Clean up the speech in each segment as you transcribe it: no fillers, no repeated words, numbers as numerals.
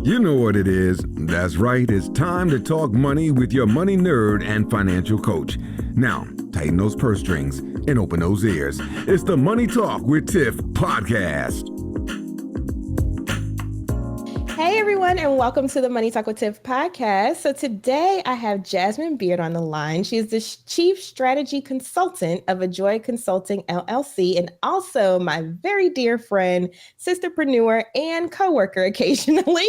You know what it is. That's right. It's time to talk money with your money nerd and financial coach. Now, tighten those purse strings and open those ears. It's the Money Talk with Tiff podcast. Hey everyone, and welcome to the Money Talk with Tiff podcast. So today I have Jasmine Beard on the line. She is the Chief Strategy Consultant of AJOY Consulting LLC, and also my very dear friend, sisterpreneur, and coworker occasionally.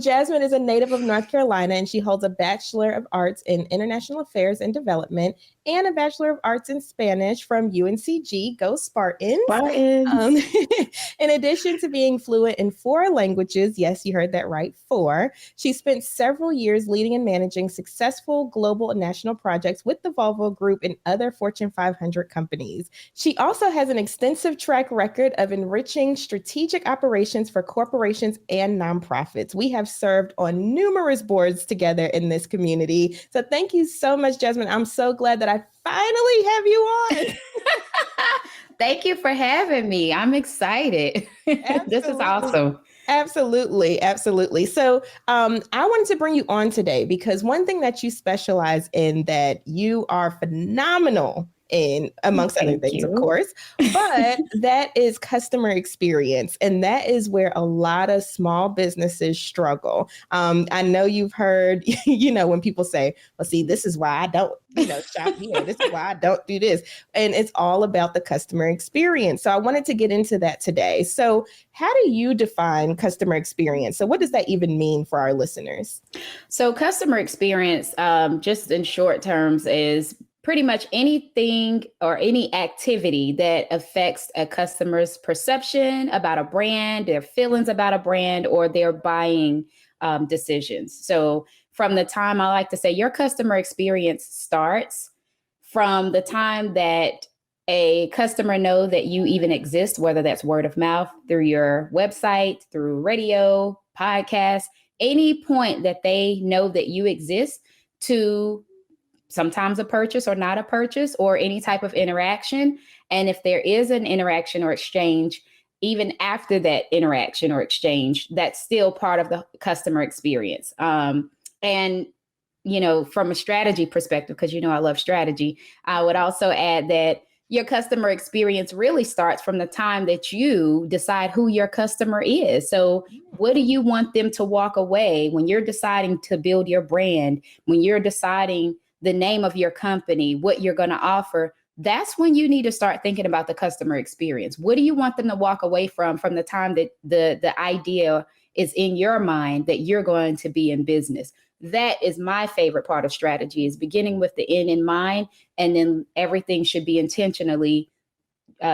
Jasmine is a native of North Carolina, and she holds a Bachelor of Arts in International Affairs and Development and a Bachelor of Arts in Spanish from UNCG. Go Spartans. In addition to being fluent in 4 languages, yes, you heard that right, 4, she spent several years leading and managing successful global and national projects with the Volvo Group and other Fortune 500 companies. She also has an extensive track record of enriching strategic operations for corporations and nonprofits. We have served on numerous boards together in this community. So thank you so much, Jasmine. I'm so glad that I finally have you on. Thank you for having me. I'm excited. This is awesome. Absolutely. So I wanted to bring you on today because one thing that you specialize in that you are phenomenal in, amongst other things, of course, but that is customer experience. And that is where a lot of small businesses struggle. I know you've heard, when people say, well, see, this is why I don't, shop here. This is why I don't do this. And it's all about the customer experience. So I wanted to get into that today. So how do you define customer experience? So what does that even mean for our listeners? So customer experience, just in short terms, is pretty much anything or any activity that affects a customer's perception about a brand, their feelings about a brand, or their buying decisions. So from the time, I like to say, your customer experience starts from the time that a customer knows that you even exist, whether that's word of mouth, through your website, through radio, podcast, any point that they know that you exist, to sometimes a purchase or not a purchase or any type of interaction. And if there is an interaction or exchange, even after that interaction or exchange, that's still part of the customer experience. And from a strategy perspective, because I love strategy, I would also add that your customer experience really starts from the time that you decide who your customer is. So what do you want them to walk away when you're deciding to build your brand, when you're deciding the name of your company, what you're going to offer? That's when you need to start thinking about the customer experience. What do you want them to walk away from the time that the idea is in your mind that you're going to be in business? That is my favorite part of strategy, is beginning with the end in mind, and then everything should be intentionally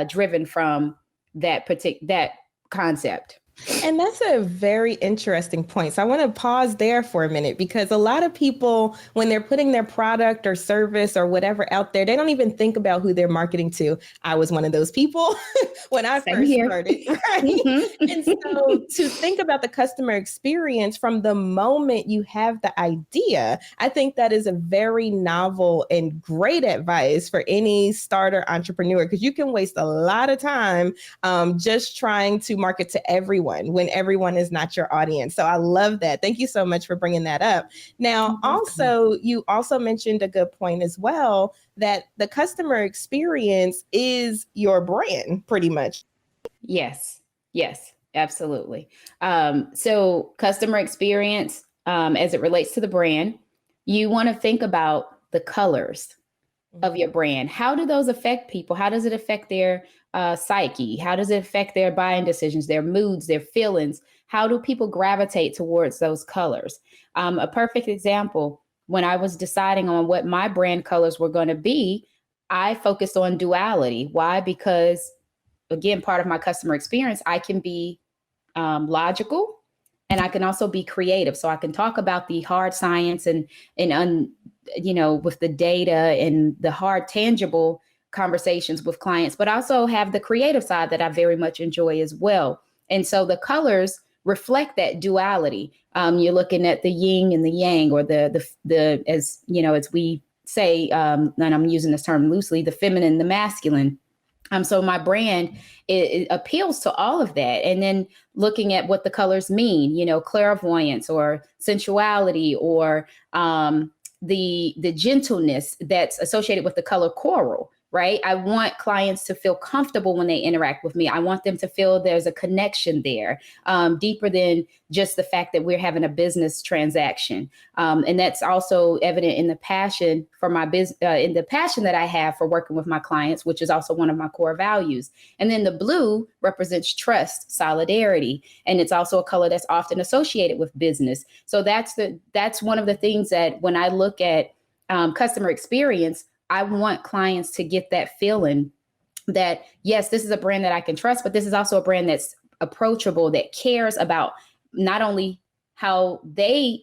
driven from that concept. And that's a very interesting point. So I want to pause there for a minute, because a lot of people, when they're putting their product or service or whatever out there, they don't even think about who they're marketing to. I was one of those people when I first started. Right? Mm-hmm. And so to think about the customer experience from the moment you have the idea, I think that is a very novel and great advice for any starter entrepreneur, because you can waste a lot of time just trying to market to everyone when everyone is not your audience. So I love that. Thank you so much for bringing that up. Now, also, you also mentioned a good point as well, that the customer experience is your brand, pretty much. Yes, absolutely. So customer experience, as it relates to the brand, you want to think about the colors of your brand. How do those affect people? How does it affect their psyche? How does it affect their buying decisions, their moods, their feelings? How do people gravitate towards those colors? A perfect example, when I was deciding on what my brand colors were going to be, I focused on duality. Why? Because, again, part of my customer experience, I can be logical, and I can also be creative. So I can talk about the hard science and with the data and the hard, tangible conversations with clients, but also have the creative side that I very much enjoy as well. And so the colors reflect that duality. You're looking at the yin and the yang, or the as we say, and I'm using this term loosely, the feminine, the masculine. So my brand, it appeals to all of that. And then looking at what the colors mean, clairvoyance or sensuality, or the gentleness that's associated with the color coral, right? I want clients to feel comfortable when they interact with me. I want them to feel there's a connection there, deeper than just the fact that we're having a business transaction. And that's also evident in the passion for my business, in the passion that I have for working with my clients, which is also one of my core values. And then the blue represents trust, solidarity, and it's also a color that's often associated with business. So that's one of the things that when I look at customer experience, I want clients to get that feeling that, yes, this is a brand that I can trust, but this is also a brand that's approachable, that cares about not only how they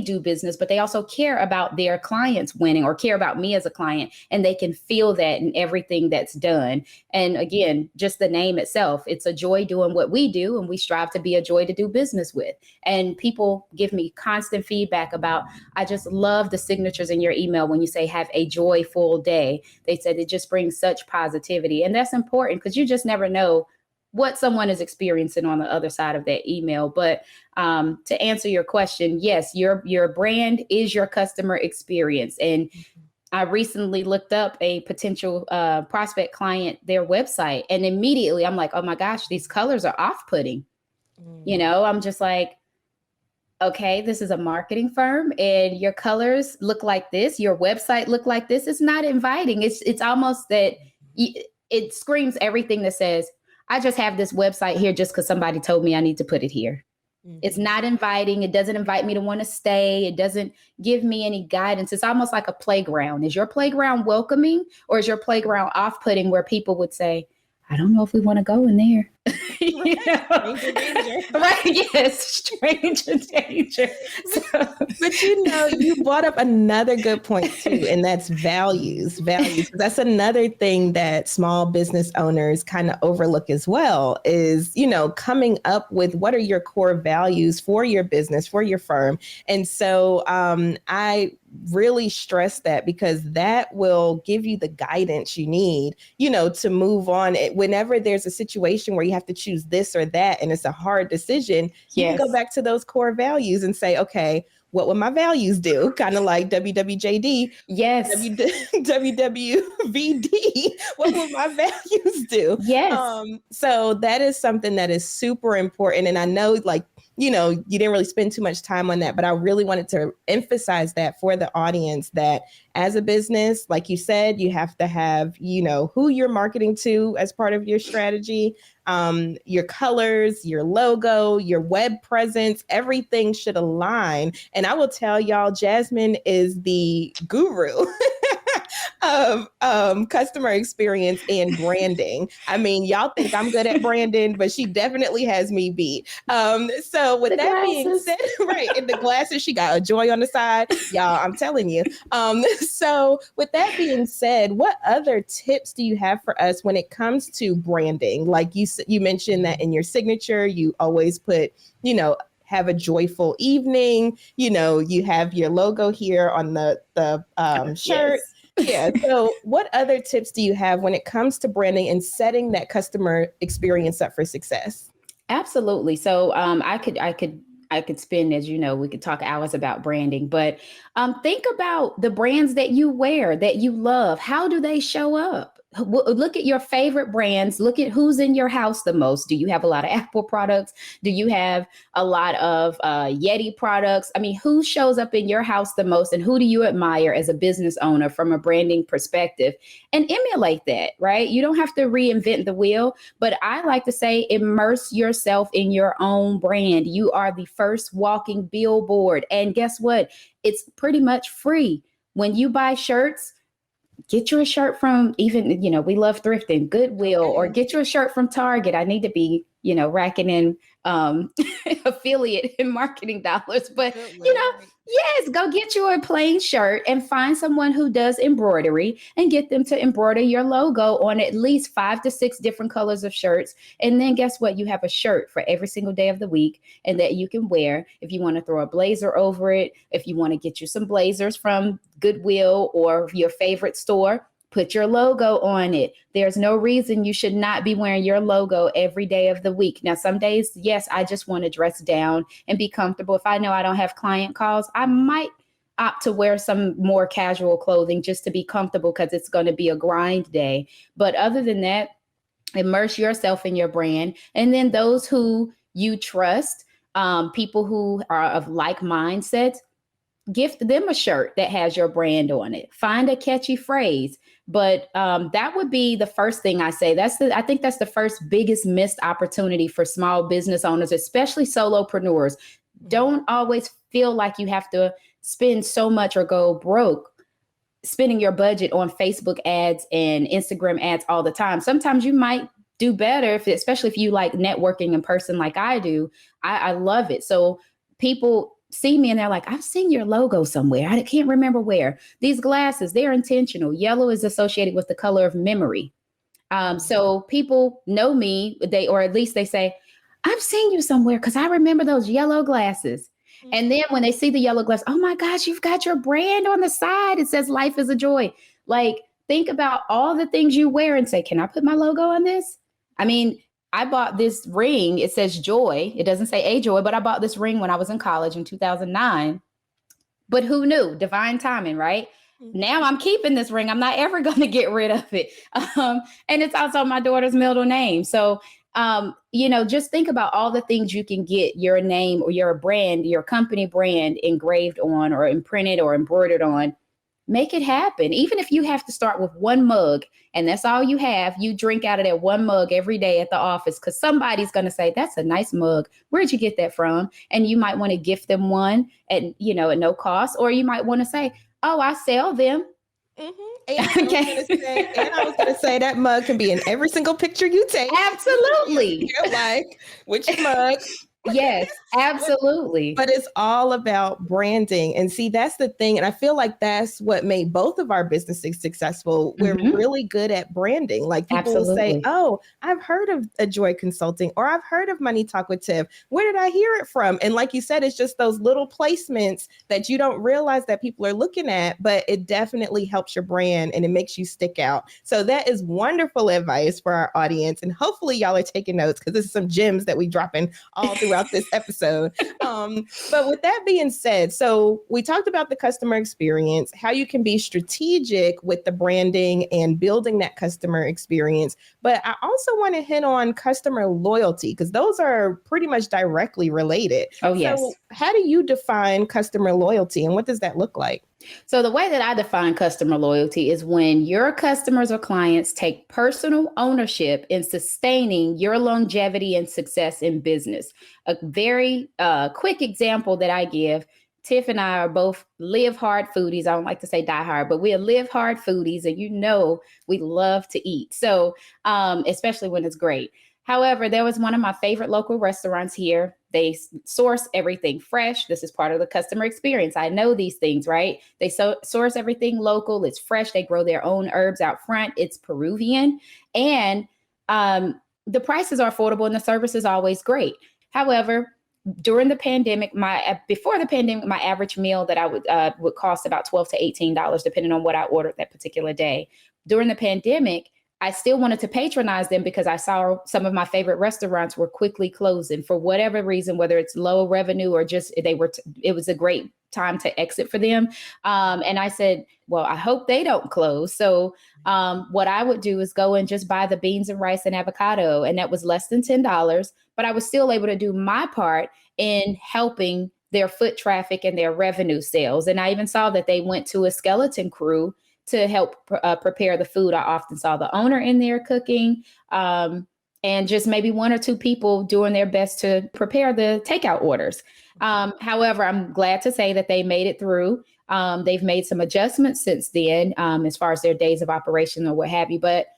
do business, but they also care about their clients winning or care about me as a client, and they can feel that in everything that's done. And again, just the name itself, it's a joy doing what we do, and we strive to be a joy to do business with. And people give me constant feedback about, I just love the signatures in your email when you say have a joyful day. They said it just brings such positivity, and that's important because you just never know what someone is experiencing on the other side of that email. But to answer your question, yes, your brand is your customer experience. And I recently looked up a potential prospect client, their website, and immediately I'm like, oh my gosh, these colors are off-putting. I'm just like, okay, this is a marketing firm and your colors look like this, your website look like this. It's not inviting. It's almost that it screams everything that says, I just have this website here just because somebody told me I need to put it here. Mm-hmm. It's not inviting. It doesn't invite me to want to stay. It doesn't give me any guidance. It's almost like a playground. Is your playground welcoming, or is your playground off-putting where people would say, I don't know if we want to go in there. Stranger danger. Right, yes, stranger danger. But you brought up another good point too, and that's values. That's another thing that small business owners kind of overlook as well, is, coming up with what are your core values for your business, for your firm. And so I really stress that, because that will give you the guidance you need, to move on. Whenever there's a situation where you have to choose this or that, and it's a hard decision, you can go back to those core values and say, okay, what would my values do? Kind of like WWJD. Yes. WWVD. What would my values do? Yes. So that is something that is super important. And I know, you didn't really spend too much time on that, but I really wanted to emphasize that for the audience, that as a business, like you said, you have to have, who you're marketing to as part of your strategy, your colors, your logo, your web presence, everything should align. And I will tell y'all, Jasmine is the guru of customer experience and branding. I mean, y'all think I'm good at branding, but she definitely has me beat. So with that being said, right, and the glasses, she got a joy on the side, y'all, I'm telling you. So with that being said, what other tips do you have for us when it comes to branding? Like you mentioned that in your signature, you always put, have a joyful evening. You have your logo here on the shirt. Yes. Yeah. So what other tips do you have when it comes to branding and setting that customer experience up for success? Absolutely. So I could spend, as we could talk hours about branding, but think about the brands that you wear, that you love. How do they show up? Look at your favorite brands. Look at who's in your house the most. Do you have a lot of Apple products? Do you have a lot of Yeti products? I mean, who shows up in your house the most, and who do you admire as a business owner from a branding perspective? And emulate that, right? You don't have to reinvent the wheel, but I like to say immerse yourself in your own brand. You are the first walking billboard. And guess what? It's pretty much free. When you buy shirts, get you a shirt from even, we love thrifting, Goodwill, or get you a shirt from Target. I need to be, racking in affiliate and marketing dollars. But, yes, go get you a plain shirt and find someone who does embroidery and get them to embroider your logo on at least 5 to 6 different colors of shirts. And then guess what? You have a shirt for every single day of the week, and that you can wear if you want to throw a blazer over it, if you want to get you some blazers from Goodwill or your favorite store. Put your logo on it. There's no reason you should not be wearing your logo every day of the week. Now, some days, yes, I just want to dress down and be comfortable. If I know I don't have client calls, I might opt to wear some more casual clothing just to be comfortable because it's going to be a grind day. But other than that, immerse yourself in your brand. And then those who you trust, people who are of like mindsets, gift them a shirt that has your brand on it. Find a catchy phrase. But that would be the first thing I say. I think that's the first biggest missed opportunity for small business owners, especially solopreneurs. Don't always feel like you have to spend so much or go broke spending your budget on Facebook ads and Instagram ads all the time. Sometimes you might do better, especially if you like networking in person like I do. I love it. So people see me and they're like, I've seen your logo somewhere. I can't remember where. These glasses, they're intentional. Yellow is associated with the color of memory. So people know me, or at least they say, I've seen you somewhere because I remember those yellow glasses. And then when they see the yellow glass, oh my gosh, you've got your brand on the side. It says life is a joy. Like, think about all the things you wear and say, can I put my logo on this? I mean, I bought this ring. It says joy. It doesn't say AJOY, but I bought this ring when I was in college in 2009. But who knew? Divine timing, right? Now I'm keeping this ring. I'm not ever going to get rid of it. And it's also my daughter's middle name. So, just think about all the things you can get your name or your brand, your company brand engraved on or imprinted or embroidered on. Make it happen. Even if you have to start with one mug and that's all you have, you drink out of that one mug every day at the office because somebody's going to say, that's a nice mug. Where'd you get that from? And you might want to gift them one at no cost, or you might want to say, oh, I sell them. And I was going to say that mug can be in every single picture you take. Absolutely. You're like, which mug? Yes, absolutely. But it's all about branding. And see, that's the thing. And I feel like that's what made both of our businesses successful. We're really good at branding. Like people will say, oh, I've heard of AJOY Consulting, or I've heard of Money Talk with Tiff. Where did I hear it from? And like you said, it's just those little placements that you don't realize that people are looking at, but it definitely helps your brand and it makes you stick out. So that is wonderful advice for our audience. And hopefully y'all are taking notes because this is some gems that we drop in all throughout this episode. But with that being said, so we talked about the customer experience, how you can be strategic with the branding and building that customer experience. But I also want to hit on customer loyalty because those are pretty much directly related. Oh, yes. So how do you define customer loyalty and what does that look like? So the way that I define customer loyalty is when your customers or clients take personal ownership in sustaining your longevity and success in business. A very quick example that I give, Tiff and I are both live hard foodies. I don't like to say die hard, but we are live hard foodies and we love to eat. So especially when it's great. However, there was one of my favorite local restaurants here. They source everything fresh. This is part of the customer experience. I know these things, right? They source everything local. It's fresh. They grow their own herbs out front. It's Peruvian. And the prices are affordable and the service is always great. However, during the pandemic, before the pandemic, my average meal that I would cost about $12 to $18, depending on what I ordered that particular day. During the pandemic, I still wanted to patronize them because I saw some of my favorite restaurants were quickly closing for whatever reason, whether it's low revenue or just it was a great time to exit for them. And I said, well, I hope they don't close. So what I would do is go and just buy the beans and rice and avocado. And that was less than $10, but I was still able to do my part in helping their foot traffic and their revenue sales. And I even saw that they went to a skeleton crew to help prepare the food. I often saw the owner in there cooking and just maybe one or two people doing their best to prepare the takeout orders. However, I'm glad to say that they made it through. They've made some adjustments since then as far as their days of operation or what have you. But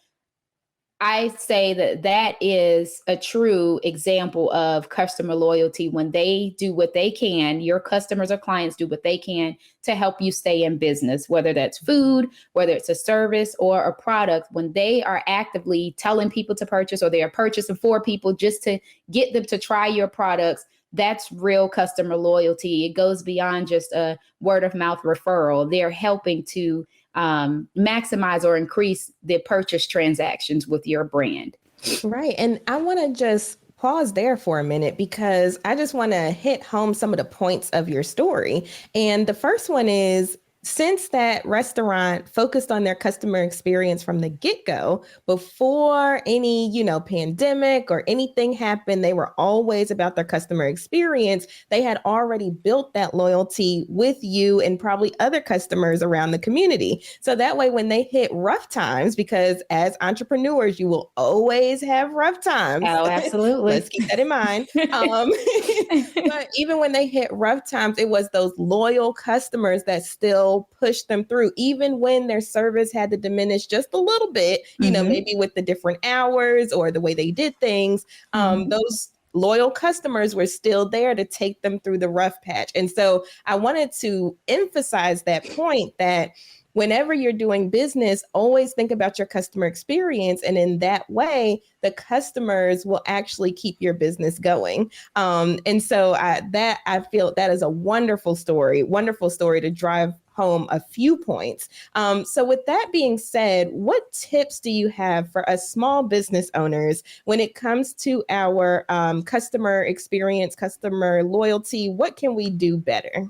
I say that is a true example of customer loyalty when they do what they can, your customers or clients do what they can to help you stay in business, whether that's food, whether it's a service or a product, when they are actively telling people to purchase or they are purchasing for people just to get them to try your products. That's real customer loyalty. It goes beyond just a word of mouth referral. They're helping to maximize or increase the purchase transactions with your brand. Right. And I want to just pause there for a minute because I just want to hit home some of the points of your story. And the first one is, since that restaurant focused on their customer experience from the get-go, before any, pandemic or anything happened, they were always about their customer experience. They had already built that loyalty with you and probably other customers around the community. So that way, when they hit rough times, because as entrepreneurs, you will always have rough times. Oh, absolutely. Let's keep that in mind. But even when they hit rough times, it was those loyal customers that still push them through, even when their service had to diminish just a little bit, maybe with the different hours or the way they did things. Those loyal customers were still there to take them through the rough patch. And so I wanted to emphasize that point that whenever you're doing business, always think about your customer experience. And in that way, the customers will actually keep your business going. And so I feel that is a wonderful story to drive home a few points. So with that being said, what tips do you have for us small business owners when it comes to our customer experience, customer loyalty? What can we do better?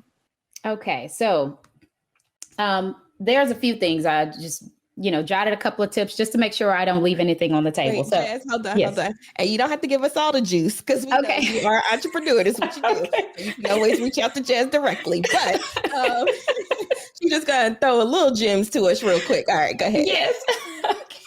Okay, so there's a few things I just, jotted a couple of tips just to make sure I don't leave anything on the table. Wait, Jazz, hold on. And you don't have to give us all the juice because we know you are an entrepreneur. That's what you do. Okay. So you can always reach out to Jazz directly. But she's just going to throw a little gems to us real quick. All right, go ahead. Yes.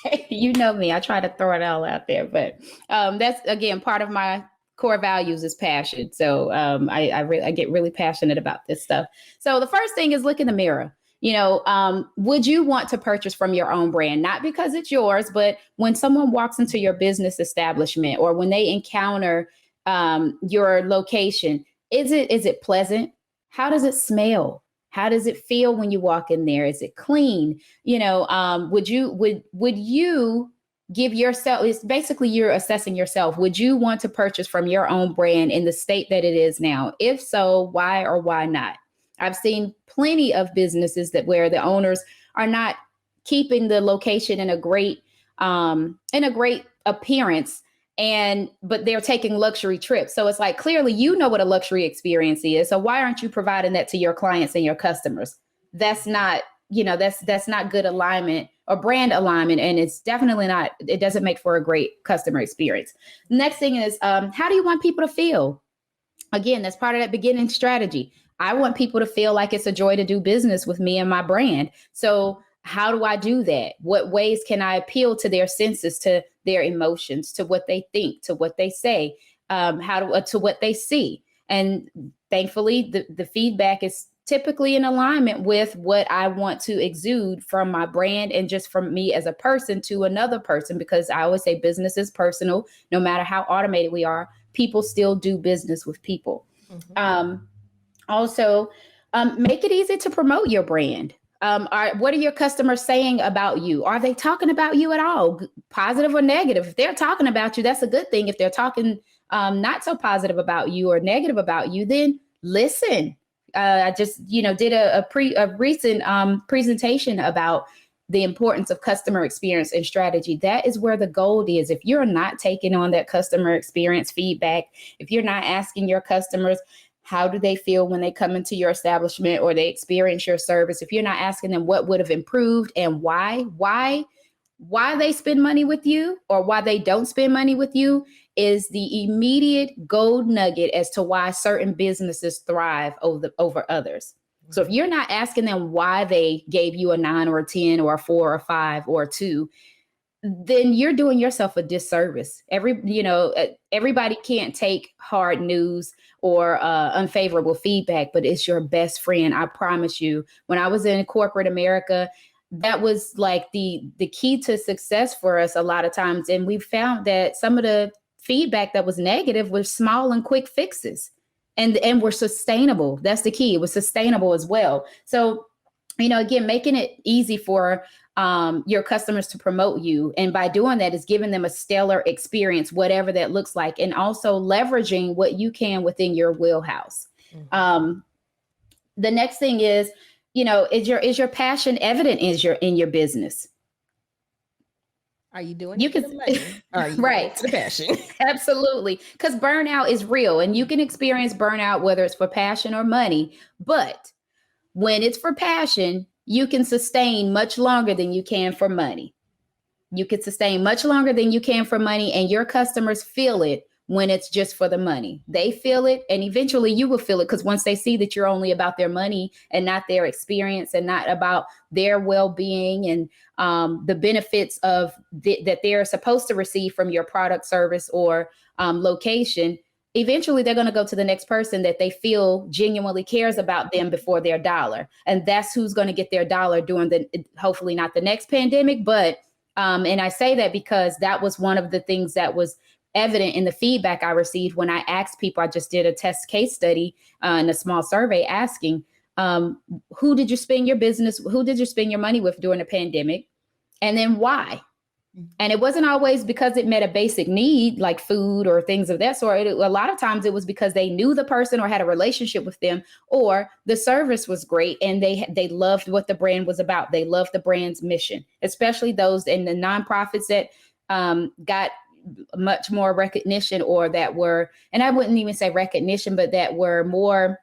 Okay. You know me. I try to throw it all out there. But that's, again, part of my core values is passion. So I get really passionate about this stuff. So the first thing is look in the mirror. Would you want to purchase from your own brand? Not because it's yours, but when someone walks into your business establishment or when they encounter your location, is it pleasant? How does it smell? How does it feel when you walk in there? Is it clean? Would you give yourself, it's basically you're assessing yourself. Would you want to purchase from your own brand in the state that it is now? If so, why or why not? I've seen plenty of businesses where the owners are not keeping the location in a great appearance, but they're taking luxury trips. So it's like, clearly, what a luxury experience is. So why aren't you providing that to your clients and your customers? That's not, that's not good alignment or brand alignment. And it's definitely not, it doesn't make for a great customer experience. Next thing is, how do you want people to feel? Again, that's part of that beginning strategy. I want people to feel like it's a joy to do business with me and my brand. So how do I do that? What ways can I appeal to their senses, to their emotions, to what they think, to what they say, to what they see? And thankfully, the feedback is typically in alignment with what I want to exude from my brand and just from me as a person to another person, because I always say business is personal. No matter how automated we are, people still do business with people. Mm-hmm. Also, make it easy to promote your brand. What are your customers saying about you? Are they talking about you at all, positive or negative? If they're talking about you, that's a good thing. If they're talking not so positive about you or negative about you, then listen. I just, did a recent presentation about the importance of customer experience and strategy. That is where the gold is. If you're not taking on that customer experience feedback, if you're not asking your customers, how do they feel when they come into your establishment or they experience your service? If you're not asking them what would have improved and why they spend money with you or why they don't spend money with you, is the immediate gold nugget as to why certain businesses thrive over others. So if you're not asking them why they gave you a 9 or a 10 or a 4 or 5 or a 2, then you're doing yourself a disservice. Everybody can't take hard news or unfavorable feedback, but it's your best friend. I promise you, when I was in corporate America, that was like the key to success for us a lot of times. And we found that some of the feedback that was negative was small and quick fixes and were sustainable. That's the key. It was sustainable as well. So, again, making it easy for your customers to promote you. And by doing that is giving them a stellar experience, whatever that looks like, and also leveraging what you can within your wheelhouse. Mm-hmm. The next thing is is your passion evident in your business? Are you doing You it for can the money? Or are you doing it for the passion? Absolutely. Because burnout is real, and you can experience burnout whether it's for passion or money. But when it's for passion, you can sustain much longer than you can for money. You can sustain much longer than you can for money, and your customers feel it when it's just for the money. They feel it, and eventually you will feel it, because once they see that you're only about their money and not their experience and not about their well-being and the benefits that they're supposed to receive from your product, service, or location, eventually they're going to go to the next person that they feel genuinely cares about them before their dollar. And that's who's going to get their dollar during hopefully not the next pandemic, but and I say that because that was one of the things that was evident in the feedback I received when I asked people. I just did a test case study in a small survey asking, who did you spend your money with during the pandemic? And then why? And it wasn't always because it met a basic need like food or things of that sort. A lot of times it was because they knew the person or had a relationship with them, or the service was great and they loved what the brand was about. They loved the brand's mission, especially those in the nonprofits that got much more recognition, or that were, and I wouldn't even say recognition, but that were more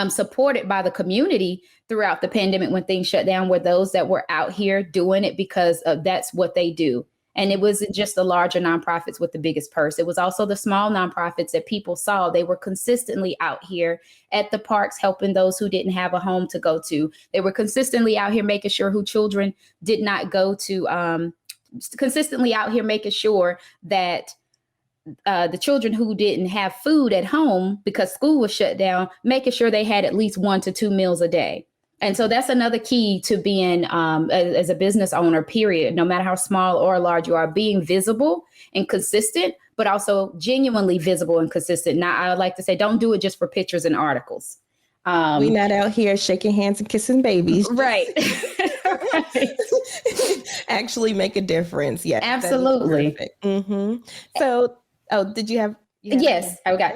supported by the community throughout the pandemic when things shut down, were those that were out here doing it because that's what they do. And it wasn't just the larger nonprofits with the biggest purse. It was also the small nonprofits that people saw. They were consistently out here at the parks helping those who didn't have a home to go to. They were consistently out here making sure who children did not go to, consistently out here making sure that the children who didn't have food at home because school was shut down, making sure they had at least 1 to 2 meals a day. And so that's another key to being as a business owner, period, no matter how small or large you are, being visible and consistent, but also genuinely visible and consistent. Now, I would like to say, don't do it just for pictures and articles. We're not out here shaking hands and kissing babies. Right. Actually make a difference. Yes. Absolutely. Mm-hmm. So, did you have? Yes, I got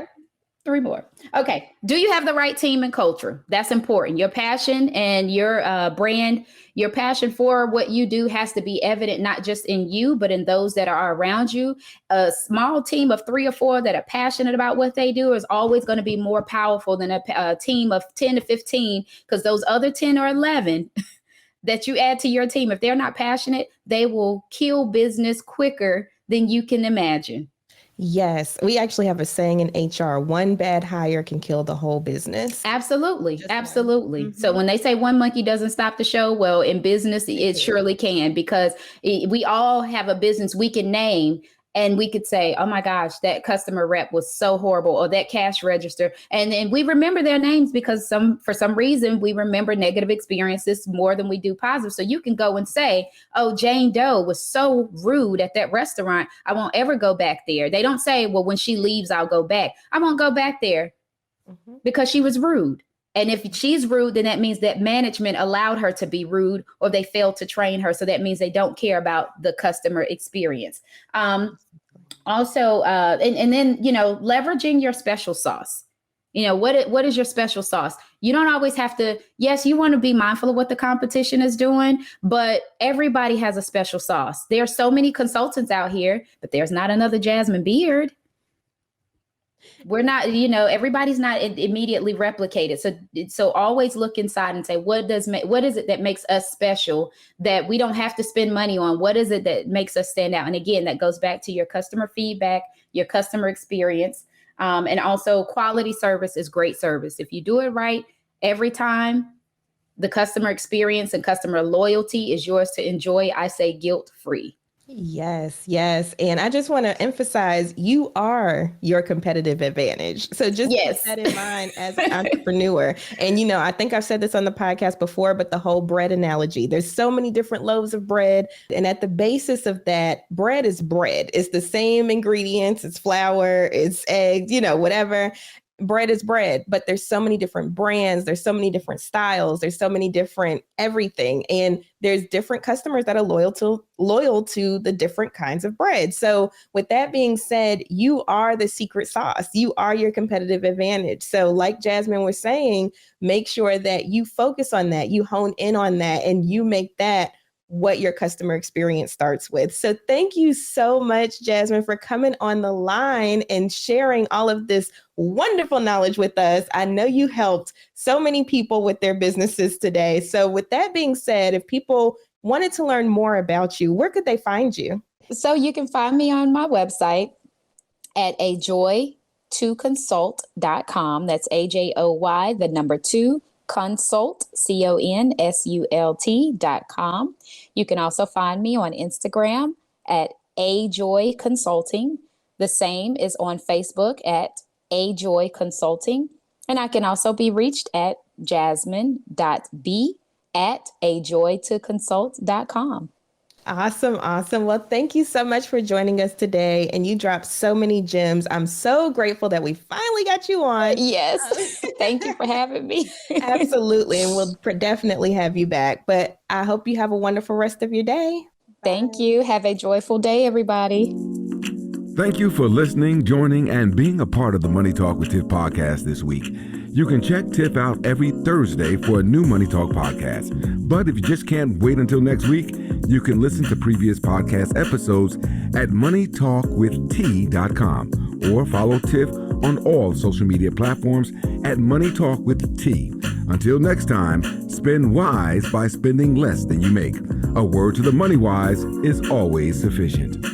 3 more. Okay. Do you have the right team and culture? That's important. Your passion and your brand, your passion for what you do has to be evident, not just in you, but in those that are around you. A small team of 3 or 4 that are passionate about what they do is always going to be more powerful than a team of 10 to 15, because those other 10 or 11 that you add to your team, if they're not passionate, they will kill business quicker than you can imagine. Yes, we actually have a saying in HR: one bad hire can kill the whole business. Absolutely. Absolutely. Mm-hmm. So when they say one monkey doesn't stop the show, well, in business, it surely can, because we all have a business we can name. And we could say, oh my gosh, that customer rep was so horrible, or that cash register. And then we remember their names because for some reason, we remember negative experiences more than we do positive. So you can go and say, oh, Jane Doe was so rude at that restaurant, I won't ever go back there. They don't say, well, when she leaves, I'll go back. I won't go back there because she was rude. And if she's rude, then that means that management allowed her to be rude, or they failed to train her. So that means they don't care about the customer experience. Also, and then, leveraging your special sauce. What is your special sauce? You don't always have to. Yes, you want to be mindful of what the competition is doing, but everybody has a special sauce. There are so many consultants out here, but there's not another Jasmine Beard. We're not, everybody's not immediately replicated. So always look inside and say, what is it that makes us special that we don't have to spend money on? What is it that makes us stand out? And again, that goes back to your customer feedback, your customer experience, and also quality service is great service. If you do it right every time, the customer experience and customer loyalty is yours to enjoy. I say guilt-free. Yes. And I just want to emphasize, you are your competitive advantage. So just keep that in mind as an entrepreneur. And, I think I've said this on the podcast before, but the whole bread analogy, there's so many different loaves of bread. And at the basis of that, bread is bread. It's the same ingredients. It's flour, it's eggs, whatever. bread is bread, but there's so many different brands, there's so many different styles, there's so many different everything. And there's different customers that are loyal to the different kinds of bread. So with that being said, you are the secret sauce. You are your competitive advantage. So like Jasmine was saying, make sure that you focus on that, you hone in on that, and you make that what your customer experience starts with. So thank you so much, Jasmine, for coming on the line and sharing all of this wonderful knowledge with us. I know you helped so many people with their businesses today. So with that being said, if people wanted to learn more about you, where could they find you? So you can find me on my website at AJOY2consult.com. That's AJOY, the number 2, consult, consult.com. You can also find me on Instagram at AJOY Consulting. The same is on Facebook at AJOY Consulting. And I can also be reached at jasmine.b@ajoy2consult.com. Awesome. Well, thank you so much for joining us today. And you dropped so many gems. I'm so grateful that we finally got you on. Yes. Thank you for having me. Absolutely. And we'll definitely have you back. But I hope you have a wonderful rest of your day. Thank you. Have a joyful day, everybody. Thank you for listening, joining, and being a part of the Money Talk with Tiff podcast this week. You can check Tiff out every Thursday for a new Money Talk podcast. But if you just can't wait until next week, you can listen to previous podcast episodes at moneytalkwitht.com or follow Tiff on all social media platforms at Money Talk with T. Until next time, spend wise by spending less than you make. A word to the money wise is always sufficient.